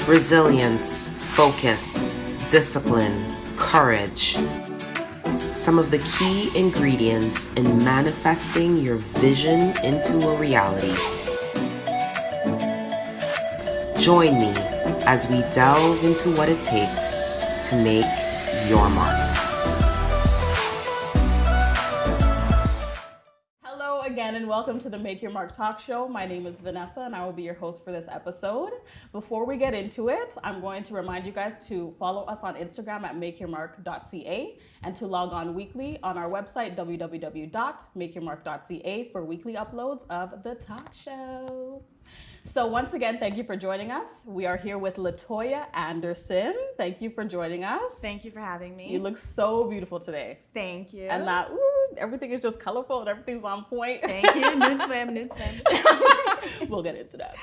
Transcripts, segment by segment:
Resilience, focus, discipline, courage. Some of the key ingredients in manifesting your vision into a reality. Join me as we delve into what it takes to make your mark. Hello again and welcome to the Make Your Mark Talk Show. My name is Vanessa and I will be your host for this episode. Before we get into it, I'm going to remind you guys to follow us on Instagram at makeyourmark.ca and to log on weekly on our website www.makeyourmark.ca for weekly uploads of the talk show. So once again, thank you for joining us. We are here with Latoya Anderson. Thank you for joining us. Thank you for having me. You look so beautiful today. Thank you. And that, everything is just colorful and everything's on point. Thank you. Nude swim, nude swim. We'll get into that.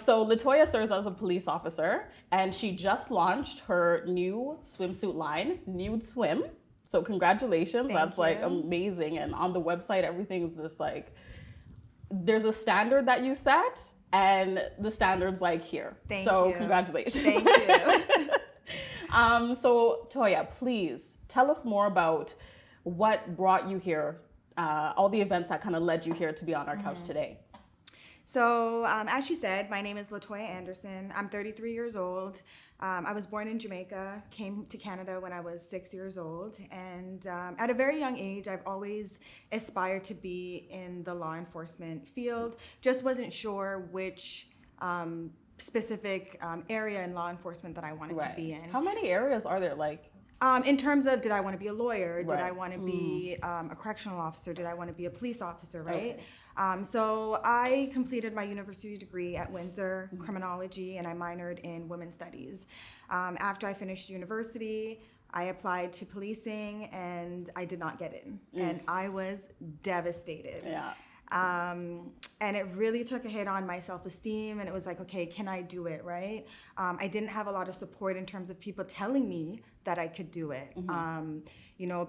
So Latoya serves as a police officer and she just launched her new swimsuit line, Nude Swim. So congratulations. That's like amazing. And on the website, everything's just like, there's a standard that you set and the standard's like here. Thank so you. Congratulations. Thank you. So Toya, please tell us more about what brought you here, all the events that kind of led you here to be on our couch today. So, as she said, my name is Latoya Anderson. I'm 33 years old. I was born in Jamaica, came to Canada when I was 6 years old. And at a very young age, I've always aspired to be in the law enforcement field. Just wasn't sure which specific area in law enforcement that I wanted to be in. How many areas are there? Like, in terms of, did I want to be a lawyer? Did I want to Mm. be a correctional officer? Did I want to be a police officer, right? Okay. So I completed my university degree at Windsor, criminology, and I minored in women's studies. After I finished university, I applied to policing and I did not get in. And I was devastated. Yeah. And it really took a hit on my self-esteem, and it was like, okay, can I do it, right? I didn't have a lot of support in terms of people telling me that I could do it,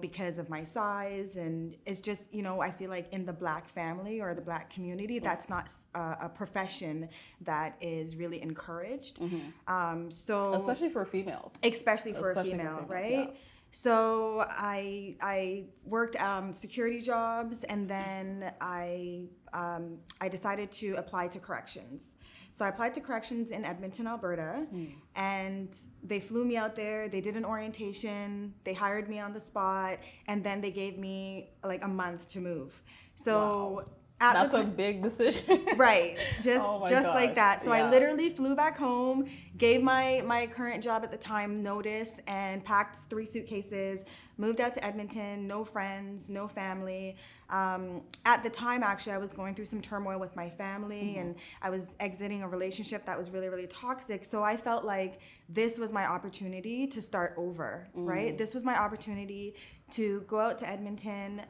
because of my size, and it's just, I feel like in the Black family or the Black community, that's not a profession that is really encouraged. So especially for females. Especially for a female, right? Yeah. So I worked security jobs, and then I decided to apply to corrections. So I applied to corrections in Edmonton, Alberta, and they flew me out there. They did an orientation. They hired me on the spot, and then they gave me like a month to move. So. Wow. That's a big decision. Right. Just like that. So Yeah. I literally flew back home, gave my current job at the time notice, and packed 3 suitcases, moved out to Edmonton, no friends, no family. At the time, actually, I was going through some turmoil with my family, and I was exiting a relationship that was really, really toxic. So I felt like this was my opportunity to start over, right? This was my opportunity to go out to Edmonton,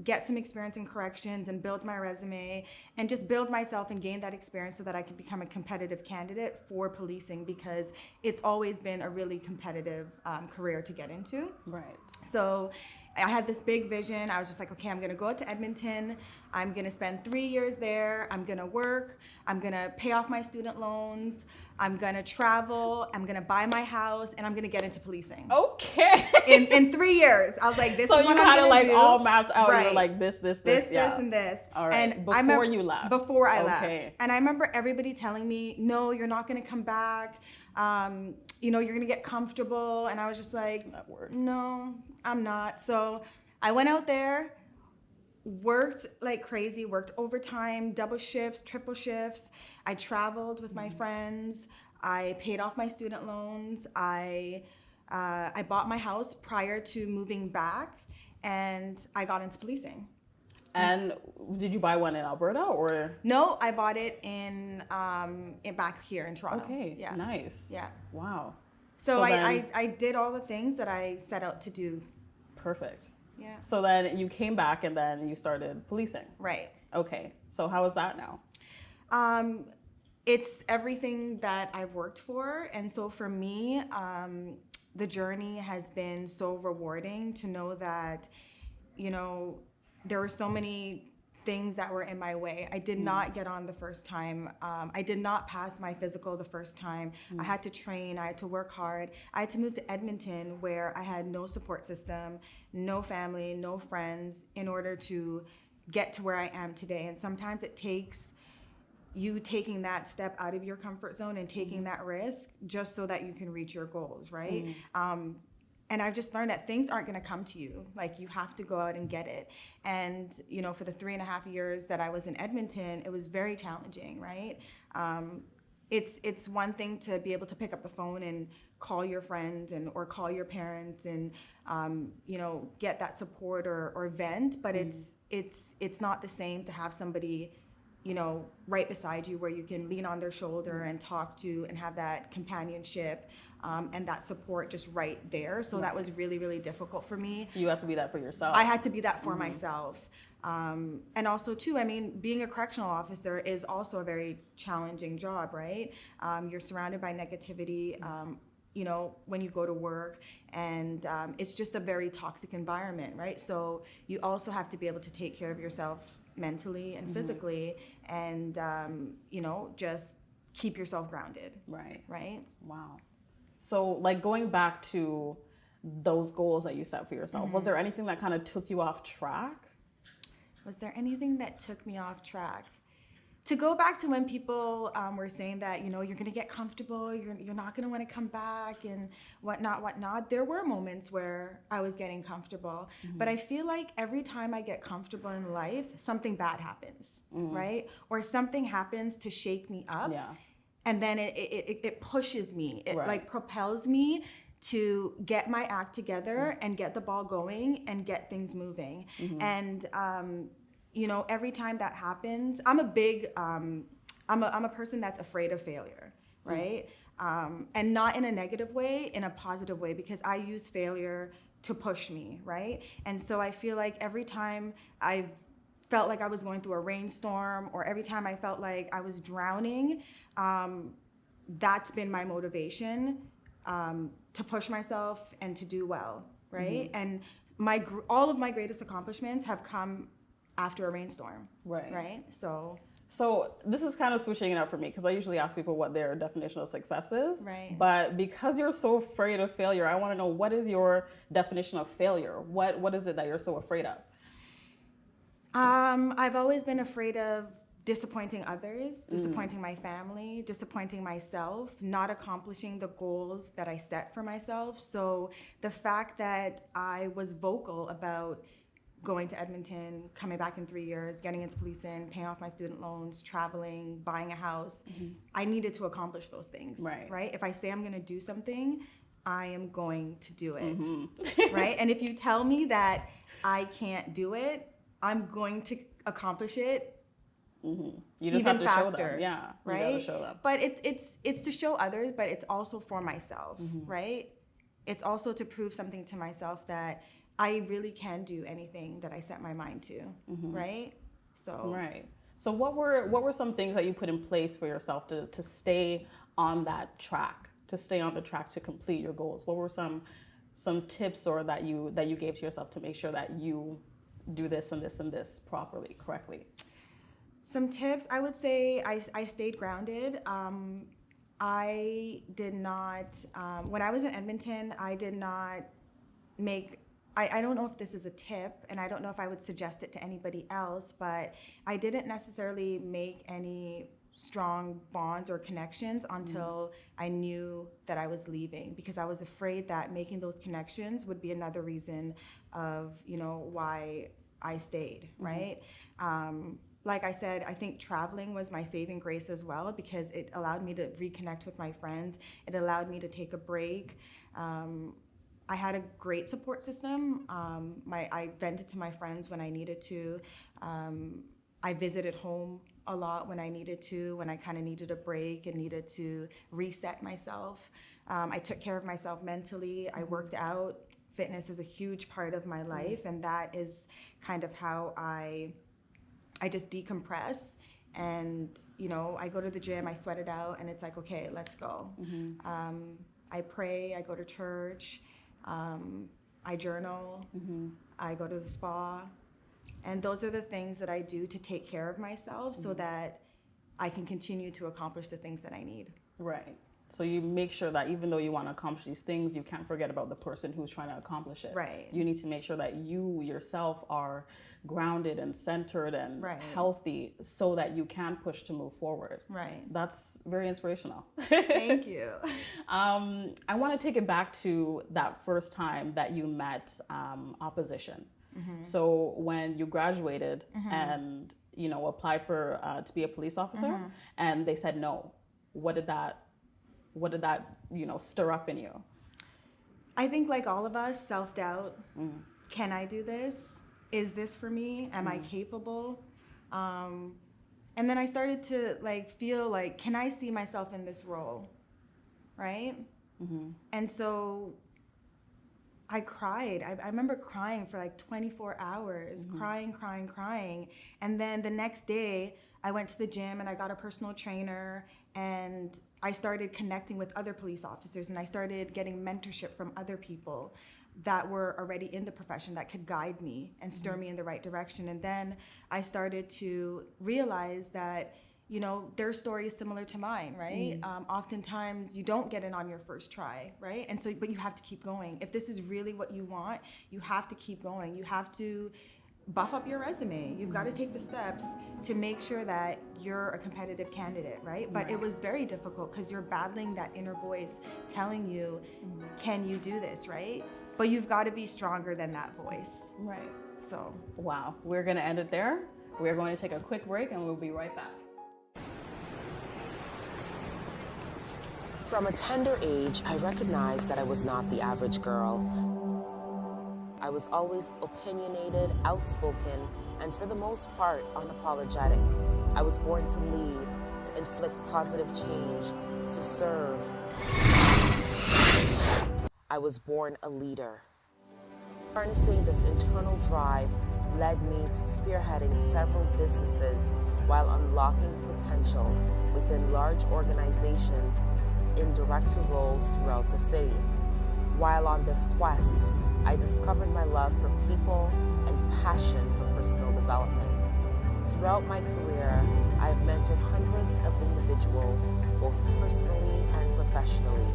get some experience in corrections and build my resume and just build myself and gain that experience so that I could become a competitive candidate for policing, because it's always been a really competitive career to get into. Right. So I had this big vision. I was just like, okay, I'm going to go out to Edmonton. I'm going to spend 3 years there. I'm going to work. I'm going to pay off my student loans. I'm going to travel. I'm going to buy my house, and I'm going to get into policing. Okay. In 3 years. I was like, this so is what I'm you kind of like do. all mapped out. Right. You're like this, this, yeah. and this. All right. And Before you left. Before I Okay. left. And I remember everybody telling me, no, you're not going to come back. You're going to get comfortable. And I was just like, no, I'm not. So I went out there, worked like crazy, worked overtime, double shifts, triple shifts. I traveled with my friends. I paid off my student loans. I bought my house prior to moving back, and I got into policing. And did you buy one in Alberta or? No, I bought it in back here in Toronto. Okay, yeah. Nice. Yeah. Wow. So then, I did all the things that I set out to do. Perfect. Yeah. So then you came back and then you started policing. Right. Okay. So how is that now? It's everything that I've worked for. And so for me, the journey has been so rewarding to know that, there were so many things that were in my way. I did not get on the first time. I did not pass my physical the first time. I had to train, I had to work hard. I had to move to Edmonton where I had no support system, no family, no friends in order to get to where I am today. And sometimes it takes you taking that step out of your comfort zone and taking that risk just so that you can reach your goals, right? And I've just learned that things aren't going to come to you. Like, you have to go out and get it. And, you know, for the 3.5 years that I was in Edmonton, it was very challenging, right? It's one thing to be able to pick up the phone and call your friends or call your parents and, you know, get that support or vent, but it's not the same to have somebody, you know, right beside you where you can lean on their shoulder and talk to and have that companionship and that support just right there. So that was really, really difficult for me. You had to be that for yourself. I had to be that for myself. And also too, I mean, being a correctional officer is also a very challenging job, right? You're surrounded by negativity, you know, when you go to work, and it's just a very toxic environment, right? So you also have to be able to take care of yourself mentally and physically, and you know, just keep yourself grounded. Right. Wow. So, like, going back to those goals that you set for yourself, was there anything that kind of took you off track? Was there anything that took me off track? To go back to when people were saying that, you know, you're going to get comfortable, you're not going to want to come back and whatnot. There were moments where I was getting comfortable, but I feel like every time I get comfortable in life, something bad happens, right? Or something happens to shake me up. Yeah. And then it pushes me, it like propels me to get my act together and get the ball going and get things moving. And, you know, every time that happens, I'm a big, I'm a person that's afraid of failure, right? And not in a negative way, in a positive way, because I use failure to push me, right? And so I feel like every time I've felt like I was going through a rainstorm, or every time I felt like I was drowning, that's been my motivation to push myself and to do well, right? And all of my greatest accomplishments have come after a rainstorm, right? So this is kind of switching it up for me, because I usually ask people what their definition of success is. Right. But because you're so afraid of failure, I want to know, what is your definition of failure? What is it that you're so afraid of? I've always been afraid of disappointing others, disappointing my family, disappointing myself, not accomplishing the goals that I set for myself. So the fact that I was vocal about going to Edmonton, coming back in 3 years, getting into policing, paying off my student loans, traveling, buying a house, I needed to accomplish those things, right? If I say I'm going to do something, I am going to do it, right? And if you tell me that I can't do it, I'm going to accomplish it. You just even have to faster, show them. Yeah, right? You gotta show them. But it's to show others, but it's also for myself, right? It's also to prove something to myself that I really can do anything that I set my mind to, right? So what were some things that you put in place for yourself to stay on that track, to complete your goals? What were some tips or that you gave to yourself to make sure that you do this and this and this correctly? Some tips, I would say I stayed grounded. I did not, when I was in Edmonton, I did not make, I don't know if this is a tip, and I don't know if I would suggest it to anybody else, but I didn't necessarily make any strong bonds or connections until I knew that I was leaving, because I was afraid that making those connections would be another reason of, you know, why I stayed, right? Like I said, I think traveling was my saving grace as well, because it allowed me to reconnect with my friends. It allowed me to take a break. I had a great support system. I vented to my friends when I needed to. I visited home a lot when I needed to, when I kind of needed a break and needed to reset myself. I took care of myself mentally. I worked out. Fitness is a huge part of my life, and that is kind of how I just decompress. And, you know, I go to the gym, I sweat it out, and it's like, okay, let's go. I pray, I go to church, I journal, I go to the spa. And those are the things that I do to take care of myself so that I can continue to accomplish the things that I need. Right. So you make sure that even though you want to accomplish these things, you can't forget about the person who's trying to accomplish it. Right. You need to make sure that you yourself are grounded and centered and healthy so that you can push to move forward. Right. That's very inspirational. Thank you. I want to take it back to that first time that you met opposition. So when you graduated and applied for to be a police officer, and they said no, what did that stir up in you? I think like all of us, self-doubt. Can I do this? Is this for me? Am I capable? And then I started to feel like, can I see myself in this role? Right? And so I cried. I remember crying for like 24 hours, crying. And then the next day I went to the gym and I got a personal trainer, and I started connecting with other police officers, and I started getting mentorship from other people that were already in the profession that could guide me and steer me in the right direction. And then I started to realize that, their story is similar to mine, right? Oftentimes you don't get in on your first try, right? And so, but you have to keep going. If this is really what you want, you have to keep going. You have to buff up your resume. You've got to take the steps to make sure that you're a competitive candidate, right? But it was very difficult because you're battling that inner voice telling you, can you do this, right? But you've got to be stronger than that voice. Right. So. Wow. We're going to end it there. We're going to take a quick break and we'll be right back. From a tender age, I recognized that I was not the average girl. I was always opinionated, outspoken, and for the most part, unapologetic. I was born to lead, to inflict positive change, to serve. I was born a leader. Harnessing this internal drive led me to spearheading several businesses while unlocking potential within large organizations in director roles throughout the city. While on this quest, I discovered my love for people and passion for personal development. Throughout my career, I have mentored hundreds of individuals, both personally and professionally.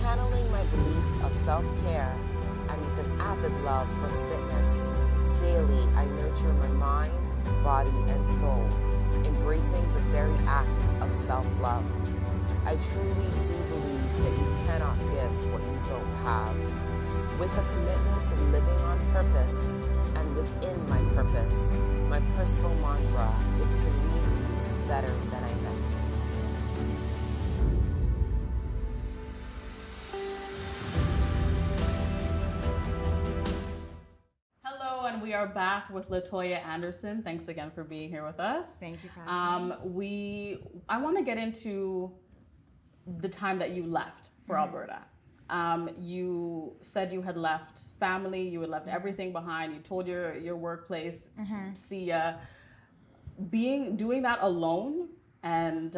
Channeling my belief of self-care and with an avid love for fitness, daily I nurture my mind, body, and soul, embracing the very act of self-love. I truly do believe that you cannot give what you don't have. With a commitment to living on purpose and within my purpose, my personal mantra is to leave better than I met. Hello, and we are back with Latoya Anderson. Thanks again for being here with us. Thank you for having me. I want to get into the time that you left for Alberta. You said you had left family, you had left everything behind. You told your workplace, see ya. Doing that alone and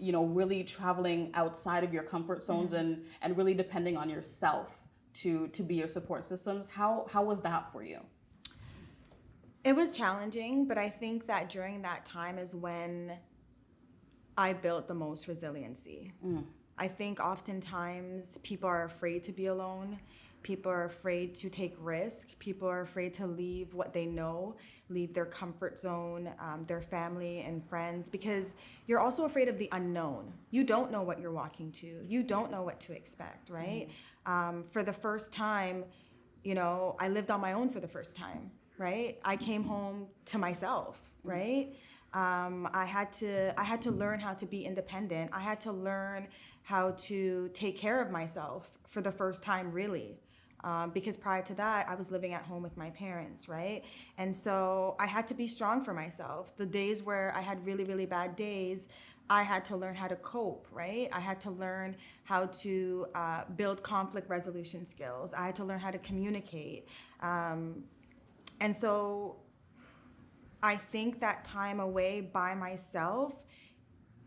really traveling outside of your comfort zones and really depending on yourself to be your support systems. How was that for you? It was challenging, but I think that during that time is when I built the most resiliency. I think oftentimes people are afraid to be alone. People are afraid to take risk. People are afraid to leave what they know, leave their comfort zone, their family and friends, because you're also afraid of the unknown. You don't know what you're walking to. You don't know what to expect, right? For the first time, I lived on my own for the first time, right? I came home to myself, right? I had to learn how to be independent. I had to learn how to take care of myself for the first time, really. Because prior to that, I was living at home with my parents, right? And so I had to be strong for myself. The days where I had really, really bad days, I had to learn how to cope, right? I had to learn how to build conflict resolution skills. I had to learn how to communicate. And so I think that time away by myself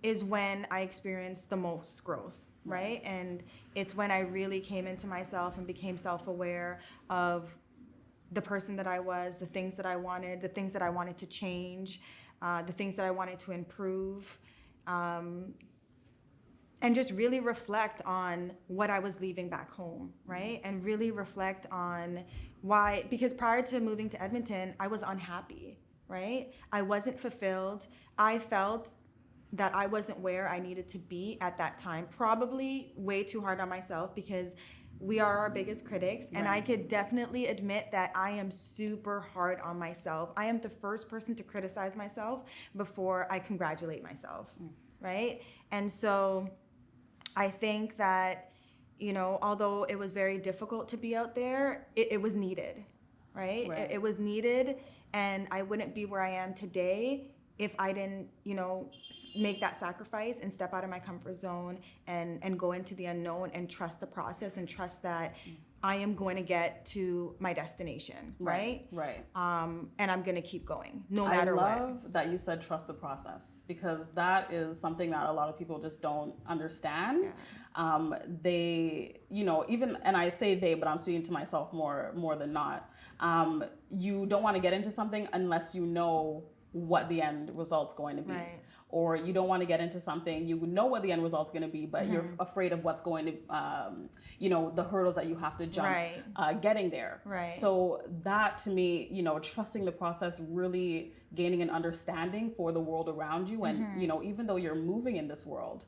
is when I experienced the most growth, right? And it's when I really came into myself and became self-aware of the person that I was, the things that I wanted, the things that I wanted to change, the things that I wanted to improve, and just really reflect on what I was leaving back home, right? And really reflect on why, because prior to moving to Edmonton, I was unhappy, right? I wasn't fulfilled. I felt that I wasn't where I needed to be at that time. Probably way too hard on myself, because we are our biggest critics. And I could definitely admit that I am super hard on myself. I am the first person to criticize myself before I congratulate myself, right? And so I think that, you know, although it was very difficult to be out there, it was needed, right? It was needed, and I wouldn't be where I am today if I didn't, you know, make that sacrifice and step out of my comfort zone and go into the unknown and trust the process and trust that I am going to get to my destination, right? Right. And I'm going to keep going no matter what. I love that you said trust the process, because that is something that a lot of people just don't understand. They, you know, even, and I say they, but I'm speaking to myself more than not. You don't want to get into something unless you know what the end result's going to be. Right. Or you don't want to get into something, you know what the end result's going to be, but you're afraid of what's going to, you know, the hurdles that you have to jump getting there. Right. So that, to me, you know, trusting the process, really gaining an understanding for the world around you. And, you know, even though you're moving in this world,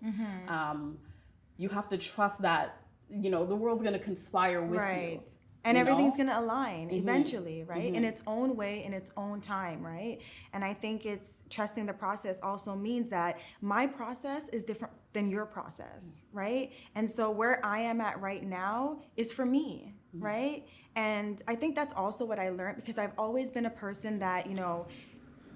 you have to trust that, you know, the world's going to conspire with you. And everything's going to align eventually, right? In its own way, in its own time, right? And I think it's trusting the process also means that my process is different than your process, right? And so where I am at right now is for me, right? And I think that's also what I learned, because I've always been a person that, you know,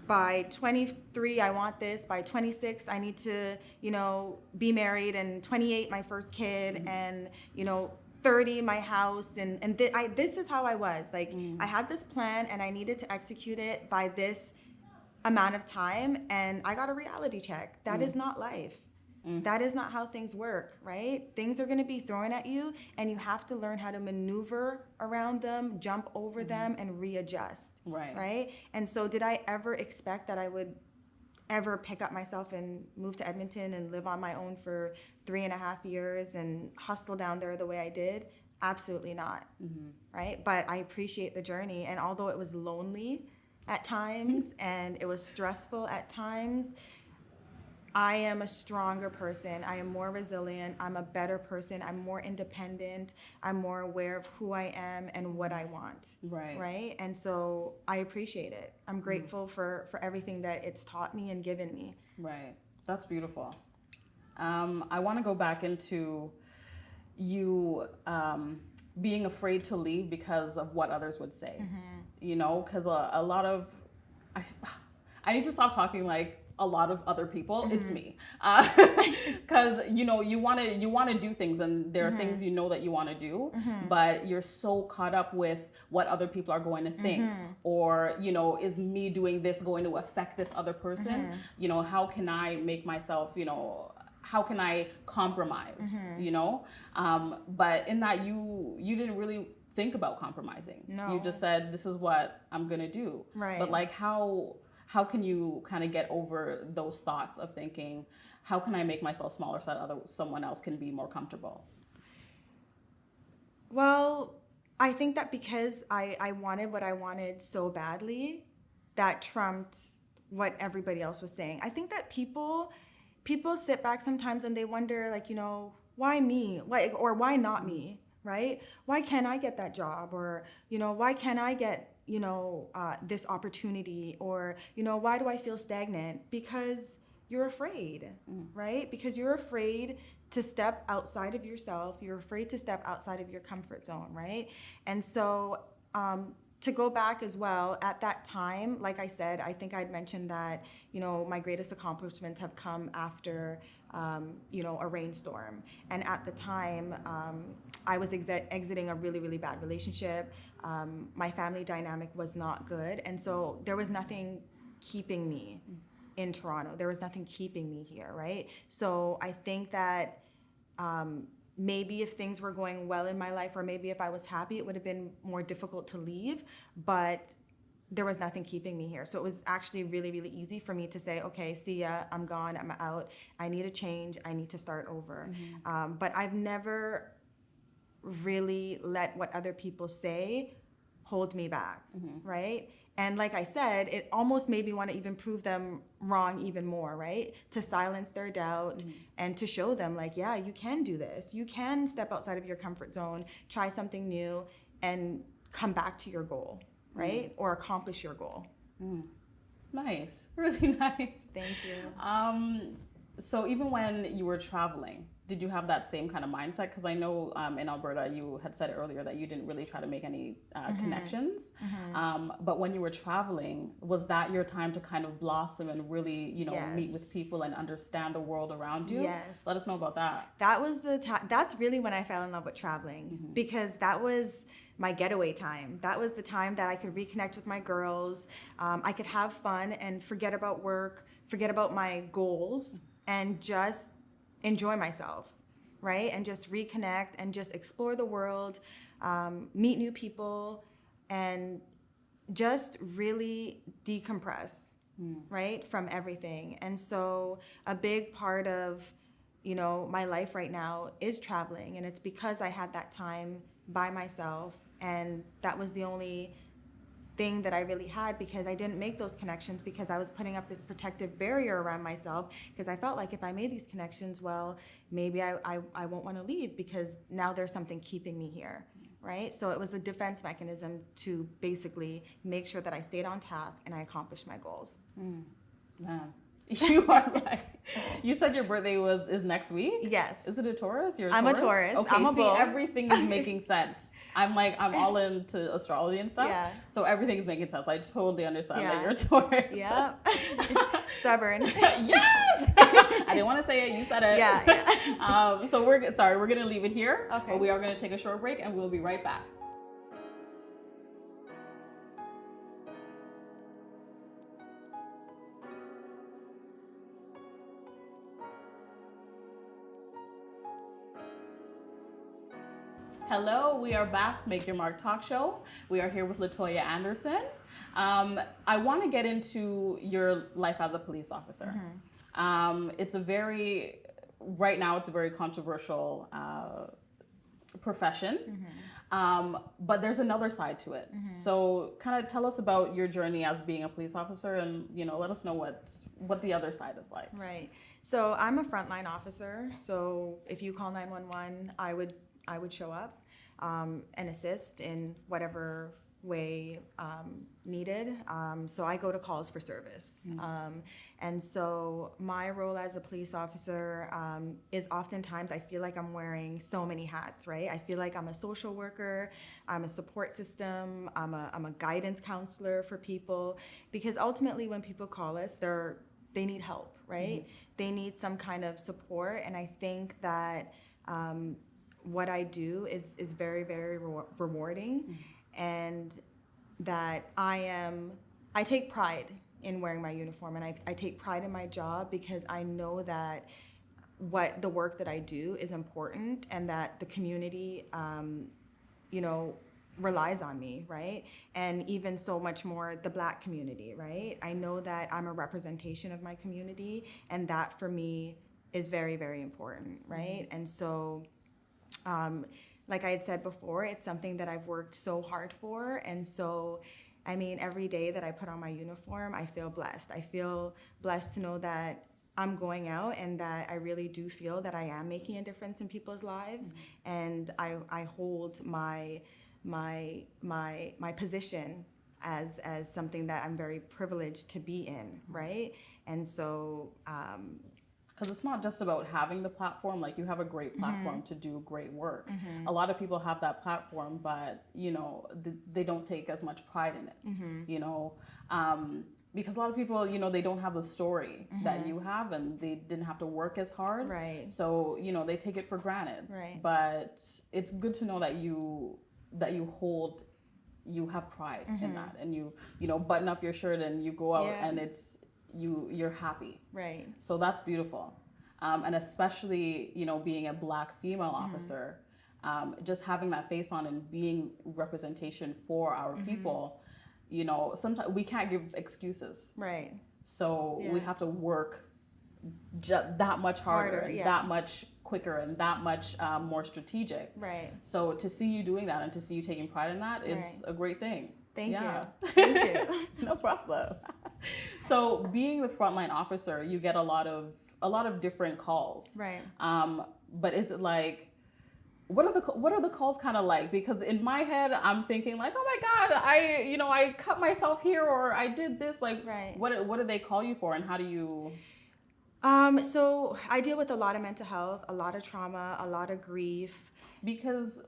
by 23, I want this. By 26, I need to, you know, be married. And 28, my first kid. And, you know, 30, my house, and this is how I was. Like, I had this plan and I needed to execute it by this amount of time, and I got a reality check. That is not life. That is not how things work, right? Things are going to be thrown at you, and you have to learn how to maneuver around them, jump over them, and readjust, right? And so did I ever expect that I would ever pick up myself and move to Edmonton and live on my own for 3.5 years and hustle down there the way I did? Absolutely not, right? But I appreciate the journey, and although it was lonely at times and it was stressful at times, I am a stronger person. I am more resilient. I'm a better person. I'm more independent. I'm more aware of who I am and what I want. Right? And so I appreciate it. I'm grateful for everything that it's taught me and given me. Right. That's beautiful. I want to go back into you being afraid to leave because of what others would say. You know, because a lot of, I need to stop talking like a lot of other people. It's me, because you know, you want to do things, and there are things you know that you want to do, but you're so caught up with what other people are going to think, or, you know, is me doing this going to affect this other person? You know, how can I make myself, you know, how can I compromise? You know, but in that you didn't really think about compromising. No. You just said, this is what I'm gonna do. Right. But like, how can you kind of get over those thoughts of thinking, how can I make myself smaller so that someone else can be more comfortable? Well, I think that because I wanted what I wanted so badly, that trumped what everybody else was saying. I think that people sit back sometimes and they wonder, like, you know, why me? Or why not me, right? Why can't I get that job? Or, you know, why can't I get, you know, this opportunity? Or, you know, why do I feel stagnant? Because you're afraid, right? Because you're afraid to step outside of yourself. You're afraid to step outside of your comfort zone, right? And so to go back as well, at that time, like I said, I think I'd mentioned that, you know, my greatest accomplishments have come after, you know, a rainstorm. And at the time, I was exiting a really, really bad relationship. My family dynamic was not good. And so there was nothing keeping me in Toronto. There was nothing keeping me here, right? So I think that maybe if things were going well in my life, or maybe if I was happy, it would have been more difficult to leave. But there was nothing keeping me here. So it was actually really, really easy for me to say, okay, see ya, I'm gone, I'm out. I need a change. I need to start over. But I've never really let what other people say hold me back, right? And like I said, it almost made me want to even prove them wrong even more, right? To silence their doubt and to show them like, yeah, you can do this. You can step outside of your comfort zone, try something new, and come back to your goal, right? Or accomplish your goal. Nice, really nice. Thank you. So even when you were traveling, did you have that same kind of mindset? Because I know in Alberta, you had said earlier that you didn't really try to make any connections. But when you were traveling, was that your time to kind of blossom and really, you know, meet with people and understand the world around you? Yes. Let us know about that. That was the time. That's really when I fell in love with traveling, because that was my getaway time. That was the time that I could reconnect with my girls. I could have fun and forget about work, forget about my goals, and just enjoy myself, right? And just reconnect and just explore the world, meet new people, and just really decompress, right, from everything. And so a big part of, you know, my life right now is traveling, and it's because I had that time by myself, and that was the only thing that I really had, because I didn't make those connections because I was putting up this protective barrier around myself, because I felt like if I made these connections, well, maybe I won't want to leave because now there's something keeping me here, right? So it was a defense mechanism to basically make sure that I stayed on task and I accomplished my goals. Man, you are like, you said your birthday is next week? Yes. Is it a Taurus? I'm a Taurus. Okay, I'm a bull. everything is making sense. I'm all into astrology and stuff. Yeah. So everything's making sense. I totally understand that you're a Taurus. Yeah. Stubborn. Yes. I didn't want to say it. You said it. Yeah. So we're gonna leave it here. Okay. But we are gonna take a short break and we'll be right back. Hello, we are back, Make Your Mark Talk Show. We are here with Latoya Anderson. I want to get into your life as a police officer. Right now it's a very controversial profession, but there's another side to it. So kind of tell us about your journey as being a police officer, and, you know, let us know what the other side is like. Right. So I'm a frontline officer. So if you call 911, I would show up and assist in whatever way needed. So I go to calls for service. And so my role as a police officer is oftentimes I feel like I'm wearing so many hats, right? I feel like I'm a social worker, I'm a support system, I'm a guidance counselor for people, because ultimately when people call us, they need help, right? They need some kind of support, and I think that what I do is very, very rewarding, and that I take pride in wearing my uniform, and I take pride in my job, because I know that the work that I do is important, and that the community, you know, relies on me, right? And even so much more the Black community, right? I know that I'm a representation of my community, and that for me is very, very important, right? And so like I had said before, it's something that I've worked so hard for. And so, I mean, every day that I put on my uniform, I feel blessed. I feel blessed to know that I'm going out, and that I really do feel that I am making a difference in people's lives. And I hold my position as something that I'm very privileged to be in, right? And so, because it's not just about having the platform. Like, you have a great platform to do great work. A lot of people have that platform, but, you know, they don't take as much pride in it, you know, because a lot of people, you know, they don't have the story that you have, and they didn't have to work as hard. Right. So, you know, they take it for granted. Right. But it's good to know that you have pride in that, and you know, button up your shirt and you go out and you're happy. Right. So that's beautiful. and especially, you know, being a Black female officer, just having that face on and being representation for our people, you know, sometimes we can't give excuses. Right. So we Yeah. have to work that much harder and yeah. that much quicker and that much more strategic. Right. So to see you doing that and to see you taking pride in that is Right. a great thing. Thank Yeah. you. Thank you. No problem. So being the frontline officer, you get a lot of different calls. Right. But is it like, what are the calls kind of like? Because in my head, I'm thinking like, oh my God, I cut myself here, or I did this. Like, Right. what do they call you for, and how do you? So I deal with a lot of mental health, a lot of trauma, a lot of grief. Because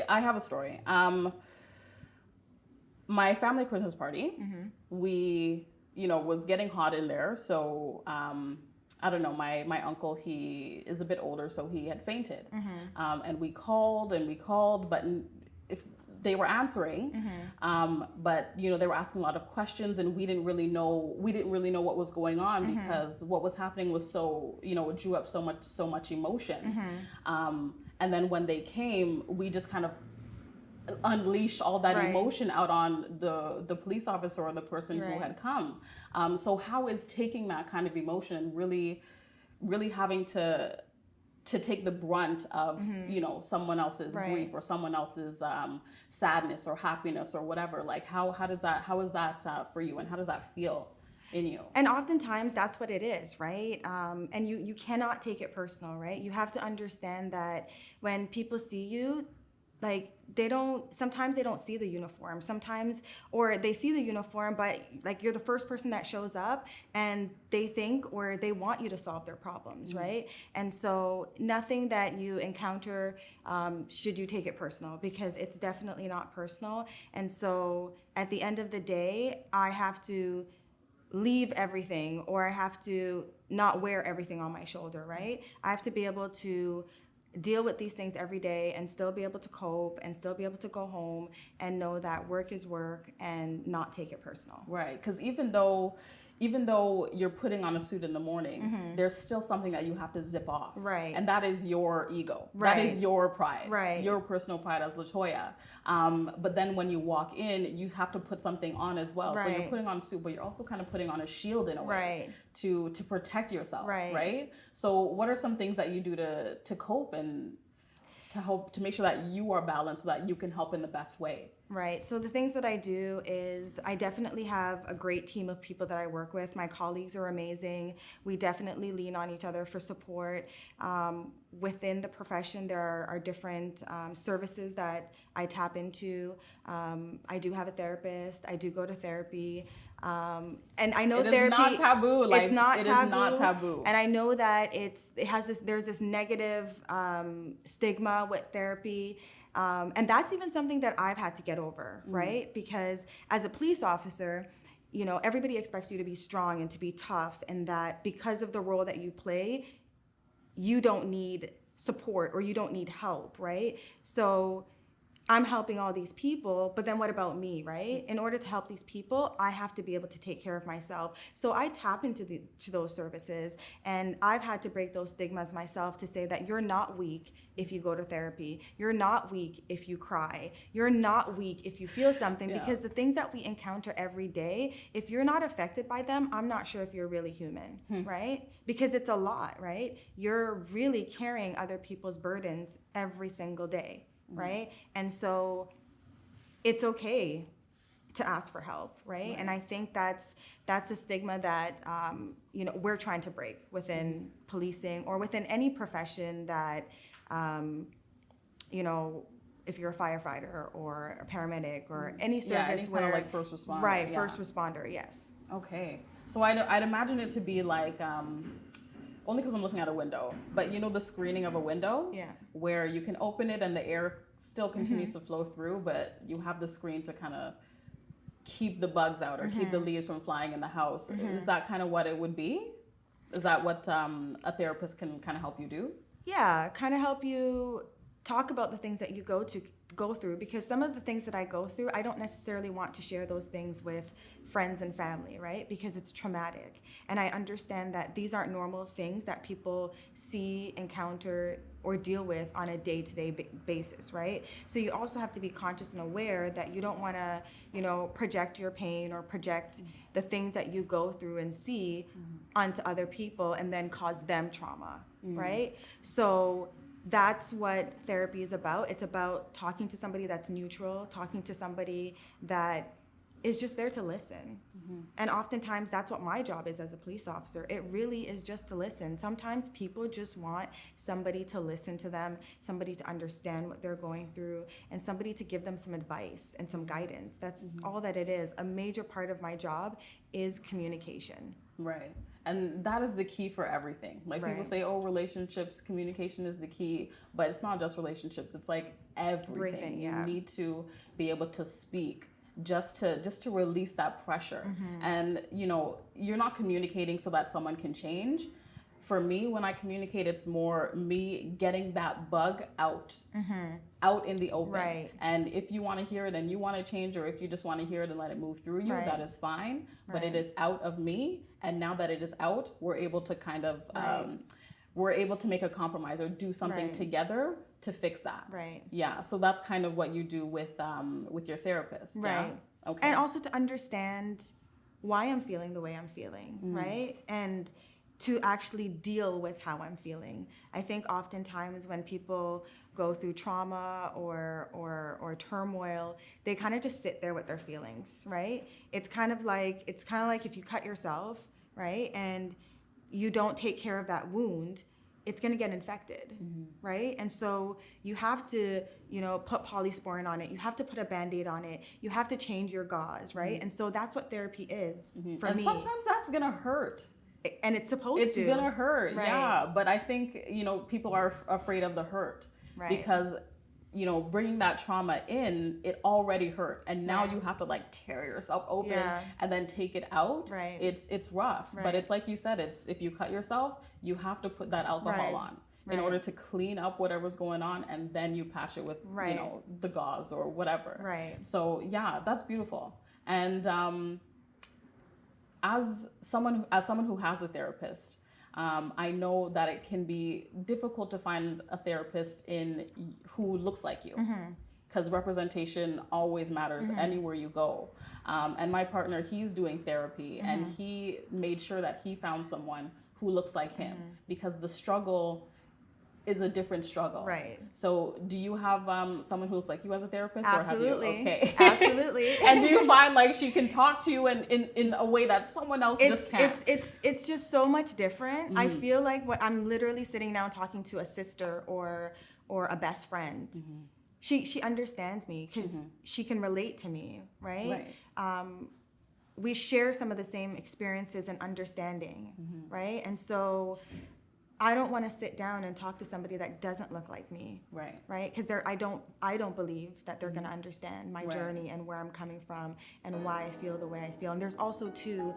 I have a story. My family Christmas party, we, you know, was getting hot in there. So I don't know, my uncle, he is a bit older, so he had fainted. And we called, but if they were answering, but you know, they were asking a lot of questions, and we didn't really know what was going on, because what was happening was so, you know, it drew up so much emotion. And then when they came, we just kind of unleashed all that Right. emotion out on the police officer or the person Right. who had come. So how is taking that kind of emotion and really having to take the brunt of, you know, someone else's Right. grief or someone else's sadness or happiness or whatever, like how is that for you, and how does that feel in you? And oftentimes that's what it is, right? And you cannot take it personal, right? You have to understand that when people see you, like sometimes they don't see the uniform, or they see the uniform, but like you're the first person that shows up, and they think, or they want you to solve their problems, right? And so nothing that you encounter should you take it personal, because it's definitely not personal. And so at the end of the day, I have to leave everything, or I have to not wear everything on my shoulder, right? I have to be able to deal with these things every day and still be able to cope and still be able to go home and know that work is work and not take it personal. Right, because even though you're putting on a suit in the morning, there's still something that you have to zip off. Right. And that is your ego. Right. That is your pride. Right. Your personal pride as Latoya. But then when you walk in, you have to put something on as well. So you're Right. putting on a suit, but you're also kind of putting on a shield in a way. Right. To protect yourself. Right. Right? So what are some things that you do to cope and to help to make sure that you are balanced so that you can help in the best way? Right. So the things that I do is I definitely have a great team of people that I work with. My colleagues are amazing. We definitely lean on each other for support. Within the profession, there are different services that I tap into. I do have a therapist. I do go to therapy. And I know It is therapy. not taboo. Like, it's not it taboo. is not taboo. And I know that there's this negative stigma with therapy. And that's even something that I've had to get over, right? Because as a police officer, you know, everybody expects you to be strong and to be tough, and that because of the role that you play, you don't need support or you don't need help, right? So I'm helping all these people, but then what about me, right? In order to help these people, I have to be able to take care of myself. So I tap into those services, and I've had to break those stigmas myself to say that you're not weak if you go to therapy. You're not weak if you cry. You're not weak if you feel something, because the things that we encounter every day, if you're not affected by them, I'm not sure if you're really human, right? Because it's a lot, right? You're really carrying other people's burdens every single day. Right? And so it's okay to ask for help, right? And I think that's a stigma that you know, we're trying to break within policing or within any profession that you know, if you're a firefighter or a paramedic or any service any where kind of like first responder. right, first responder, yes. Okay. So I'd imagine it to be like only because I'm looking out a window, but you know the screening of a window? Yeah. Where you can open it and the air still continues to flow through, but you have the screen to kind of keep the bugs out or keep the leaves from flying in the house. Is that kind of what it would be? Is that what a therapist can kind of help you do? Yeah, kind of help you talk about the things that you go through, because some of the things that I go through, I don't necessarily want to share those things with friends and family, right? Because it's traumatic. And I understand that these aren't normal things that people see, encounter, or deal with on a day-to-day basis, right? So you also have to be conscious and aware that you don't want to, project your pain or project the things that you go through and see onto other people and then cause them trauma, right? So that's what therapy is about. It's about talking to somebody that's neutral, talking to somebody that is just there to listen. And oftentimes that's what my job is as a police officer. It really is just to listen. Sometimes people just want somebody to listen to them, somebody to understand what they're going through, and somebody to give them some advice and some guidance. That's all that it is. A major part of my job is communication. Right. And that is the key for everything. Like people say, oh, relationships, communication is the key, but it's not just relationships. It's like everything. You need to be able to speak just to release that pressure. And you're not communicating so that someone can change. For me, when I communicate, it's more me getting that bug out in the open. Right. And if you want to hear it and you want to change, or if you just want to hear it and let it move through you, that is fine. But it is out of me, and now that it is out, we're able to kind of we're able to make a compromise or do something together to fix that. Right. Yeah. So that's kind of what you do with your therapist. Right. Yeah? Okay. And also to understand why I'm feeling the way I'm feeling, right? And to actually deal with how I'm feeling. I think oftentimes when people go through trauma or turmoil, they kind of just sit there with their feelings, right? It's kind of like if you cut yourself, right? And you don't take care of that wound, it's going to get infected, right? And so you have to, put polysporin on it. You have to put a Band-Aid on it. You have to change your gauze, right? And so that's what therapy is for me. And sometimes that's going to hurt. And it's supposed to. It's going to hurt, right. yeah. But I think, people are afraid of the hurt. Right. Because, bringing that trauma in, it already hurt. And now you have to tear yourself open and then take it out. Right. It's rough. Right. But it's like you said, if you cut yourself, you have to put that alcohol on in order to clean up whatever's going on, and then you patch it with, the gauze or whatever. Right. So yeah, that's beautiful. And as someone who has a therapist, I know that it can be difficult to find a therapist who looks like you, because representation always matters anywhere you go. And my partner, he's doing therapy, and he made sure that he found someone who looks like him, because the struggle is a different struggle. Right. So do you have someone who looks like you as a therapist? Absolutely. Or have you? Okay. Absolutely. And do you find she can talk to you in a way that someone else just can't? It's just so much different. I feel like I'm literally sitting down talking to a sister or a best friend. She understands me because she can relate to me, right? We share some of the same experiences and understanding, right? And so I don't want to sit down and talk to somebody that doesn't look like me, right? Because I don't believe that they're going to understand my journey and where I'm coming from and why I feel the way I feel. And there's also too,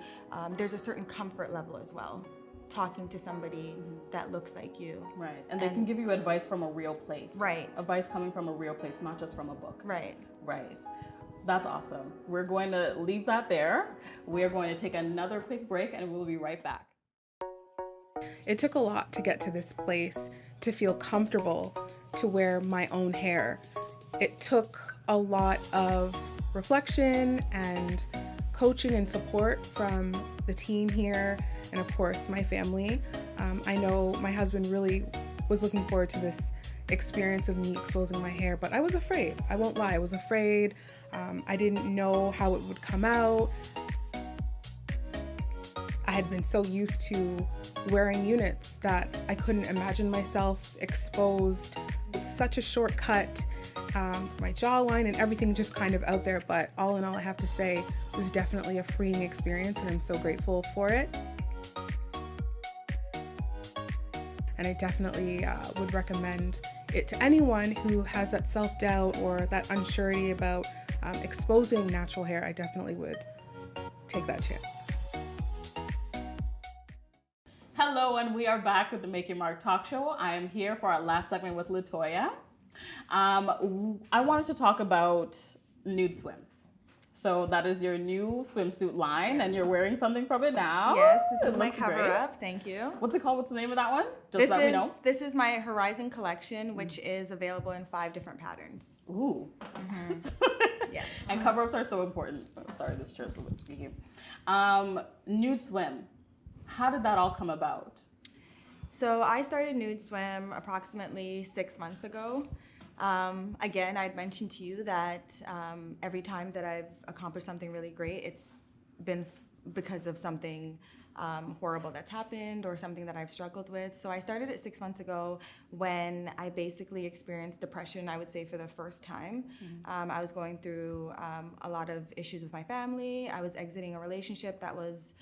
there's a certain comfort level as well, talking to somebody that looks like you. Right, and they can give you advice from a real place. Right. Advice coming from a real place, not just from a book. Right. Right. That's awesome. We're going to leave that there. We are going to take another quick break, and we'll be right back. It took a lot to get to this place, to feel comfortable to wear my own hair. It took a lot of reflection and coaching and support from the team here, and of course my family. I know my husband really was looking forward to this experience of me exposing my hair, but I was afraid. I won't lie, I was afraid. I didn't know how it would come out. I had been so used to wearing units that I couldn't imagine myself exposed with such a short cut, my jawline and everything just kind of out there. But all in all, I have to say, it was definitely a freeing experience, and I'm so grateful for it. And I definitely would recommend it to anyone who has that self-doubt or that unsurety about exposing natural hair. I definitely would take that chance. Hello, and we are back with the Make Your Mark Talk Show. I am here for our last segment with Latoya. I wanted to talk about nude swim. So that is your new swimsuit line, and you're wearing something from it now. Yes, this It is my looks cover great. up. Thank you. What's it called? What's the name of that one? Just let me know. This is my Horizon collection, which is available in 5 different patterns. Ooh. Yes. And cover-ups are so important. Oh, sorry, this chair's a little squeaky. Nude swim. How did that all come about? So I started Nude Swim approximately 6 months ago. Again, I'd mentioned to you that every time that I've accomplished something really great, it's been because of something horrible that's happened or something that I've struggled with. So I started it 6 months ago when I basically experienced depression, I would say, for the first time. I was going through a lot of issues with my family. I was exiting a relationship that was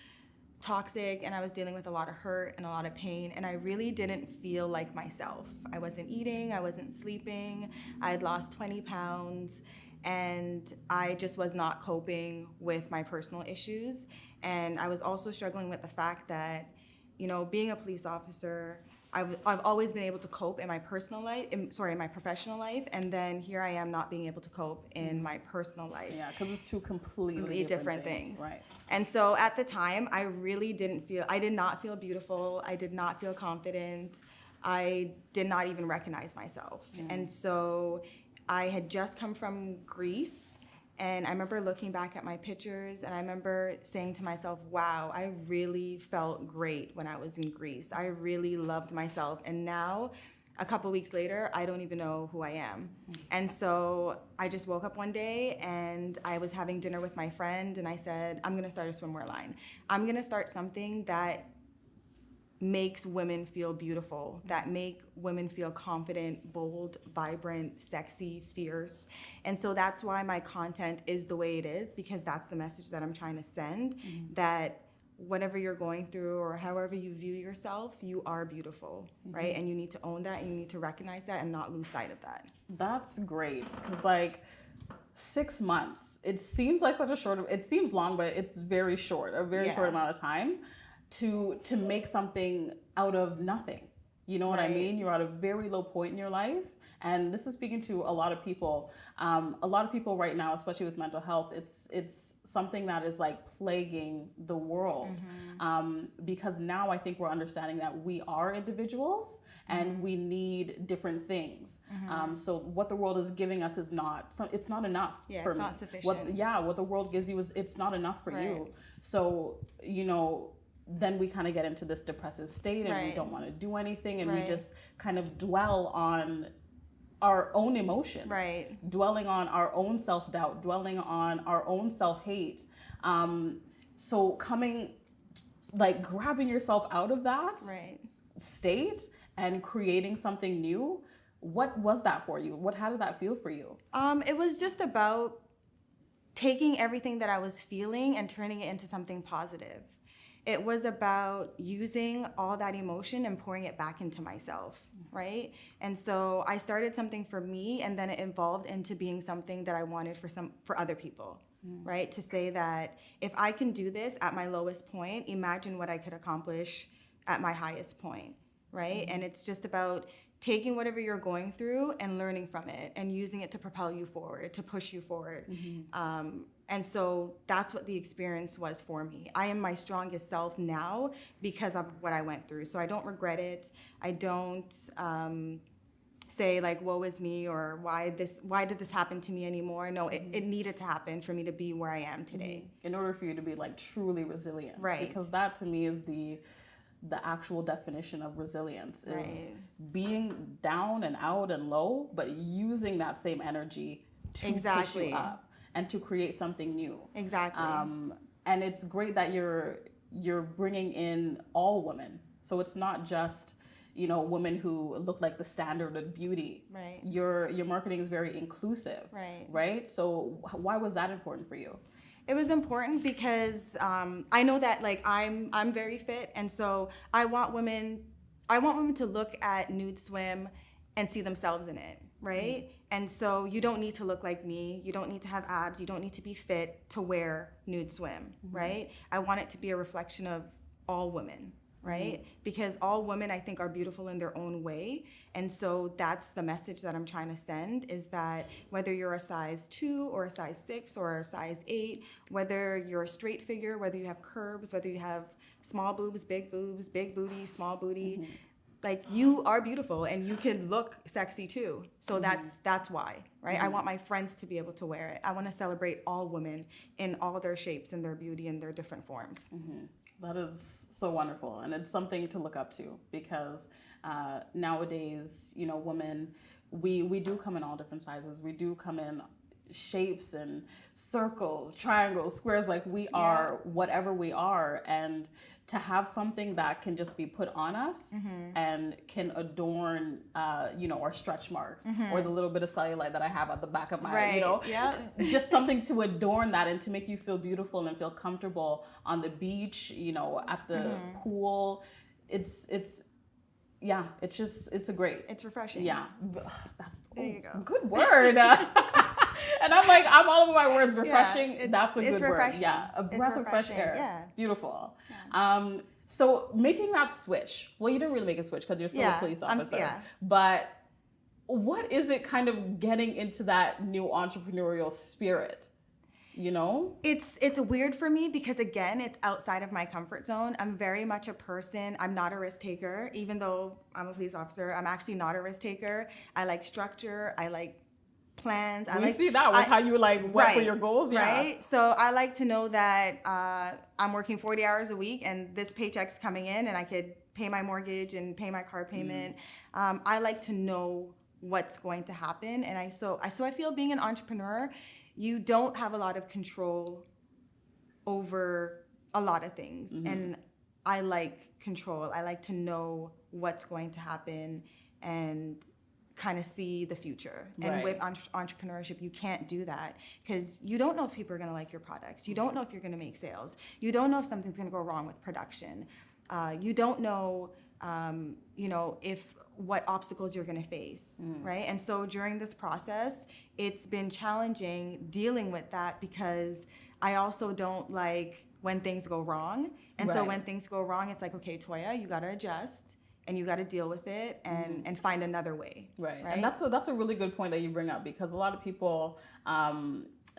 toxic, and I was dealing with a lot of hurt and a lot of pain, and I really didn't feel like myself. I wasn't eating, I wasn't sleeping, I had lost 20 pounds, and I just was not coping with my personal issues. And I was also struggling with the fact that, you know, being a police officer, I've always been able to cope in my personal life, in my professional life, and then here I am not being able to cope in my personal life. Yeah, because it's two completely different things. Right. And so at the time, I did not feel beautiful. I did not feel confident. I did not even recognize myself. And so I had just come from Greece, and I remember looking back at my pictures, and I remember saying to myself, wow, I really felt great when I was in Greece. I really loved myself. And now, a couple weeks later, I don't even know who I am. And so I just woke up one day and I was having dinner with my friend, and I said, I'm gonna start a swimwear line. I'm gonna start something that makes women feel beautiful, that make women feel confident, bold, vibrant, sexy, fierce. And so that's why my content is the way it is, because that's the message that I'm trying to send, that whatever you're going through or however you view yourself, you are beautiful, right? And you need to own that, and you need to recognize that and not lose sight of that. That's great, because like 6 months, it seems like it seems long, but it's very short, a very short amount of time to make something out of nothing. You know what I mean? You're at a very low point in your life. And this is speaking to a lot of people. A lot of people right now, especially with mental health, it's something that is like plaguing the world. Because now I think we're understanding that we are individuals and we need different things. So what the world is giving us is it's not enough for me. It's not sufficient. What the world gives you it's not enough for you. So, you know, then we kind of get into this depressive state, and we don't want to do anything, and we just kind of dwell on our own emotions, dwelling on our own self-doubt, dwelling on our own self-hate. So grabbing yourself out of that state and creating something new, what was that for you? How did that feel for you? It was just about taking everything that I was feeling and turning it into something positive. It was about using all that emotion and pouring it back into myself, right? And so I started something for me, and then it evolved into being something that I wanted for other people, right? To say that if I can do this at my lowest point, imagine what I could accomplish at my highest point, right? And it's just about taking whatever you're going through and learning from it and using it to propel you forward, to push you forward. And so that's what the experience was for me. I am my strongest self now because of what I went through. So I don't regret it. I don't say like, woe is me, or why did this happen to me anymore? No, it needed to happen for me to be where I am today. In order for you to be like truly resilient. Right. Because that to me is the actual definition of resilience, is being down and out and low, but using that same energy to push you up and to create something new. Exactly. And it's great that you're bringing in all women. So it's not just, you know, women who look like the standard of beauty. Right. Your marketing is very inclusive. Right. So why was that important for you? It was important because I know that like I'm very fit, and so I want women to look at Nude Swim and see themselves in it, right? And so you don't need to look like me, you don't need to have abs, you don't need to be fit to wear Nude Swim, right? I want it to be a reflection of all women, right? Because all women, I think, are beautiful in their own way. And so that's the message that I'm trying to send, is that whether you're a size 2 or a size 6 or a size 8, whether you're a straight figure, whether you have curves, whether you have small boobs, big booty, small booty, like, you are beautiful and you can look sexy too. So that's why, right? I want my friends to be able to wear it. I want to celebrate all women in all their shapes and their beauty and their different forms. That is so wonderful, and it's something to look up to, because nowadays, you know, women, we do come in all different sizes. We do come in shapes and circles, triangles, squares. Like, we are whatever we are, and to have something that can just be put on us and can adorn, you know, our stretch marks or the little bit of cellulite that I have at the back of my, you know, just something to adorn that and to make you feel beautiful and feel comfortable on the beach, you know, at the pool. It's refreshing. Yeah, that's there you go. Good word. And I'm like, I'm all over my words. Refreshing. That's a good word. Yeah, a breath of fresh air. Yeah. Beautiful. Yeah. So making that switch. Well, you didn't really make a switch because you're still a police officer. But what is it kind of getting into that new entrepreneurial spirit? You know, it's weird for me because, again, it's outside of my comfort zone. I'm very much a person. I'm not a risk taker, even though I'm a police officer. I'm actually not a risk taker. I like structure. I like plans. We see that with how you like work for your goals. Yeah. Right. So I like to know that I'm working 40 hours a week and this paycheck's coming in and I could pay my mortgage and pay my car payment. I like to know what's going to happen. And I feel being an entrepreneur, you don't have a lot of control over a lot of things. And I like control. I like to know what's going to happen and kind of see the future. And with entrepreneurship, you can't do that because you don't know if people are going to like your products. You don't know if you're going to make sales. You don't know if something's going to go wrong with production. You don't know, you know, what obstacles you're going to face, right? And so during this process, it's been challenging dealing with that because I also don't like when things go wrong. And so when things go wrong, it's like, okay, Toya, you got to adjust and you got to deal with it and find another way. Right. And that's a really good point that you bring up, because a lot of people,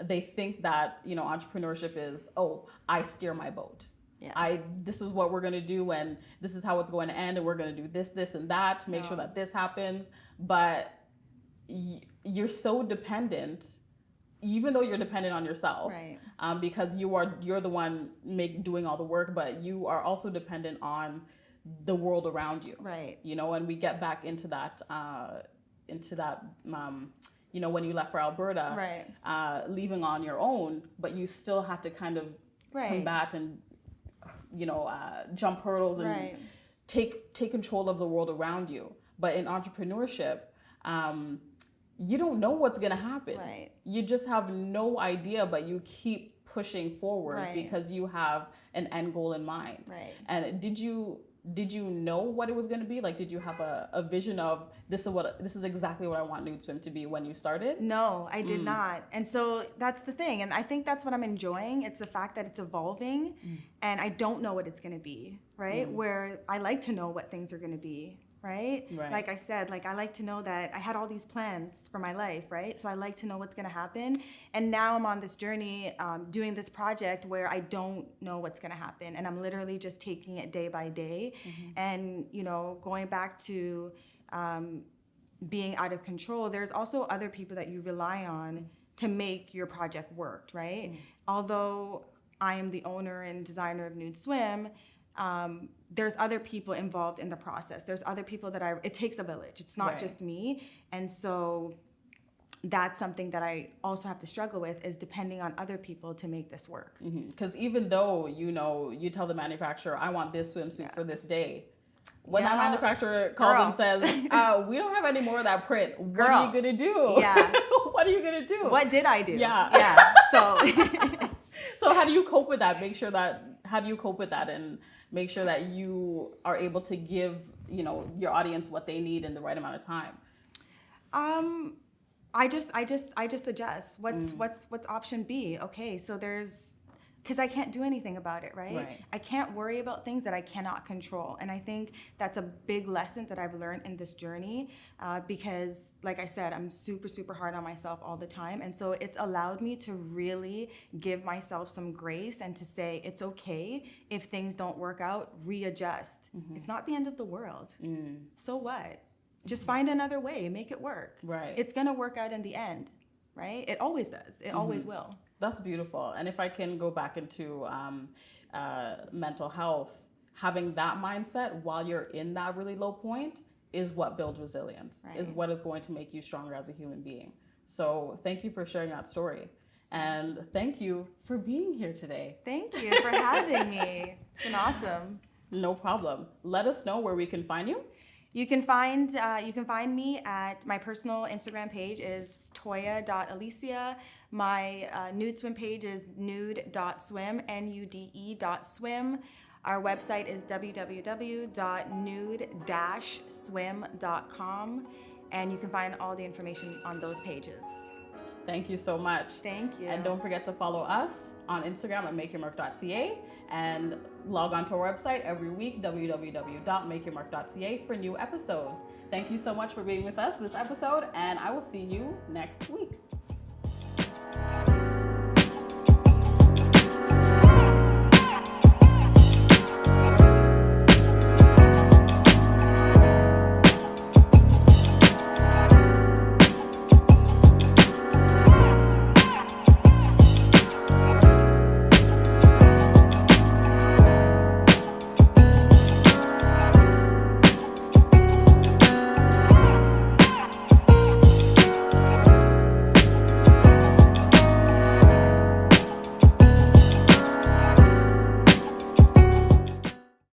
they think that, you know, entrepreneurship is, oh, I steer my boat. Yeah. This is what we're going to do and this is how it's going to end and we're going to do this and that to make sure that this happens. But you're so dependent, even though you're dependent on yourself, because you're the one doing all the work, but you are also dependent on the world around you. Right. You know, and we get back into that, you know, when you left for Alberta, leaving on your own, but you still had to kind of combat and, you know, jump hurdles and take control of the world around you. But in entrepreneurship, you don't know what's going to happen. Right. You just have no idea, but you keep pushing forward because you have an end goal in mind. Right. And did you know what it was going to be? Like, did you have a vision of this is exactly what I want Nude Swim to be when you started? No, I did not. And so that's the thing. And I think that's what I'm enjoying. It's the fact that it's evolving and I don't know what it's going to be, right? Where I like to know what things are going to be. Right? Like I said, like I like to know that I had all these plans for my life, right? So I like to know what's going to happen. And now I'm on this journey doing this project where I don't know what's going to happen. And I'm literally just taking it day by day. And, you know, going back to being out of control, there's also other people that you rely on to make your project work, right? Although I am the owner and designer of Nude Swim, there's other people involved in the process. There's other people it takes a village. It's not just me. And so that's something that I also have to struggle with, is depending on other people to make this work. Because even though, you know, you tell the manufacturer, I want this swimsuit for this day. When that manufacturer calls and says, we don't have any more of that print, what are you going to do? Yeah. What are you going to do? What did I do? Yeah. So so how do you cope with that? How do you cope with that and make sure that you are able to give, you know, your audience what they need in the right amount of time? I just adjust. What's option B? Okay, so there's because I can't do anything about it, right? Right. I can't worry about things that I cannot control. And I think that's a big lesson that I've learned in this journey because, like I said, I'm super, super hard on myself all the time. And so it's allowed me to really give myself some grace and to say, it's okay if things don't work out, readjust. It's not the end of the world. So what? Just find another way, make it work. Right. It's going to work out in the end, right? It always does. It always will. That's beautiful. And if I can go back into mental health, having that mindset while you're in that really low point is what builds resilience, Right. is what is going to make you stronger as a human being. So thank you for sharing that story. And thank you for being here today. Thank you for having me. It's been awesome. No problem. Let us know where we can find you. You can find me at my personal Instagram page is toya.alicia. My nude swim page is nude.swim, nude.swim. Our website is www.nude-swim.com, and you can find all the information on those pages. Thank you so much. Thank you. And don't forget to follow us on Instagram at makeyourmark.ca and log on to our website every week, www.makeyourmark.ca, for new episodes. Thank you so much for being with us this episode, and I will see you next week.